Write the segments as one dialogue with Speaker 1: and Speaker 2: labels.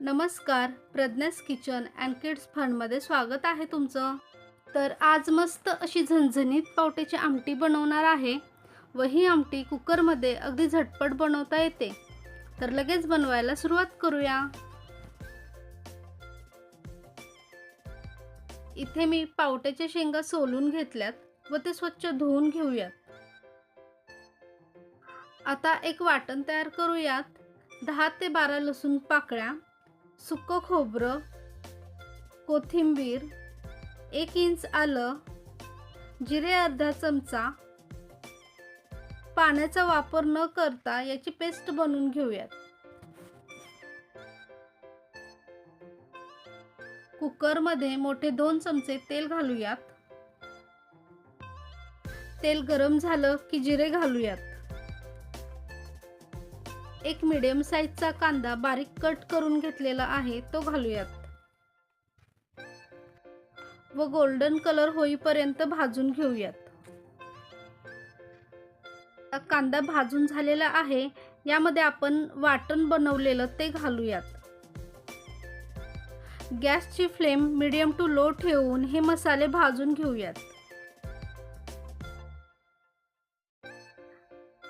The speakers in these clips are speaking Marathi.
Speaker 1: नमस्कार, प्रज्ञास किचन अँड किड्स फनमध्ये स्वागत आहे तुमचं. तर आज मस्त अशी झणझणीत पावट्याची आमटी बनवणार आहे व ही आमटी कुकरमध्ये अगदी झटपट बनवता येते. तर लगेच बनवायला सुरुवात करूया. इथे मी पावट्याच्या शेंगा सोलून घेतल्यात व ते स्वच्छ धुवून घेऊयात. आता एक वाटण तयार करूयात. 10 ते 12 लसूण पाकळ्या, सुकं खोबरं, कोथिंबीर, 1 इंच आलं, जिरे अर्धा चमचा. पाण्याचा वापर न करता याची पेस्ट बनवून घेऊयात. कुकरमध्ये मोठे 2 चमचे तेल घालूयात. तेल गरम झालं की जिरे घालूयात. एक मीडियम साईजचा कांदा बारीक कट करून घेतलेला आहे तो घालूयात व गोल्डन कलर होईपर्यंत भाजून घेऊयात. कांदा भाजून झालेला आहे. यामध्ये आपण वाटण बनवलेलं ते घालूयात. गॅसची फ्लेम मीडियम टू लो ठेवून हे मसाले भाजून घेऊयात.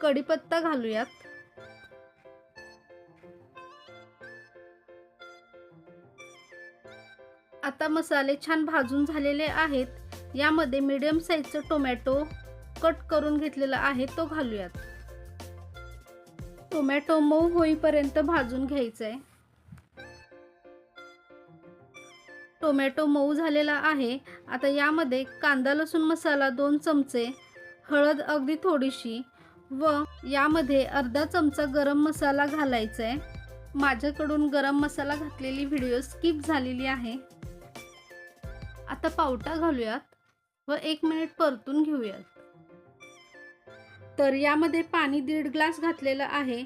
Speaker 1: कढीपत्ता घालूयात. आता मसाले छान भाजून झालेले आहेत. यामध्ये मीडियम साईजचा टोमॅटो कट करून घेतलेला आहे तो घालूयात. टोमॅटो मऊ होईपर्यंत भाजून घ्यायचा आहे. टोमॅटो मऊ झालेला आहे. आता यामध्ये कांदा लसूण मसाला 2 चमचे, हळद अगदी थोडीशी व यामध्ये अर्धा चमचा गरम मसाला घालायचा आहे. माझ्याकडून गरम मसाला घातलेली व्हिडिओ स्किप झालेली आहे. आता पावटा घालूयात व 1 मिनिट परतून घेऊयात. तर यामध्ये पाणी 1.5 ग्लास घातलेलं आहे.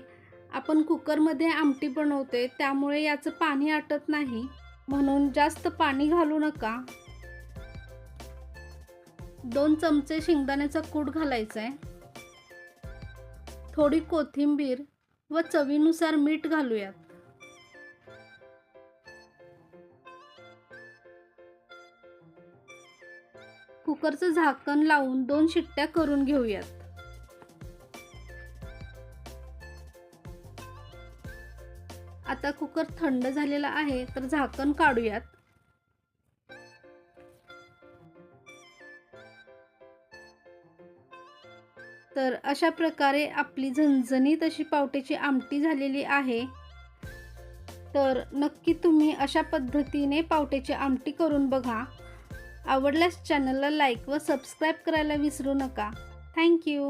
Speaker 1: आपण कुकरमध्ये आमटी बनवते त्यामुळे याचं पाणी आटत नाही, म्हणून जास्त पाणी घालू नका. 2 चमचे शेंगदाण्याचा कूट घालायचा आहे. थोडी कोथिंबीर व चवीनुसार मीठ घालूयात. कुकरचं झाकण लावून 2 शिट्ट्या करून घेऊयात. आता कुकर थंड झालेला आहे तर झाकण काढूयात. तर अशा प्रकारे आपली झणझणीत अशी पावट्याची आमटी झालेली आहे. तर नक्की तुम्ही अशा पद्धतीने पावट्याची आमटी करून बघा. आवडल्यास चॅनलला लाईक व सबस्क्राईब करायला विसरू नका. थँक्यू.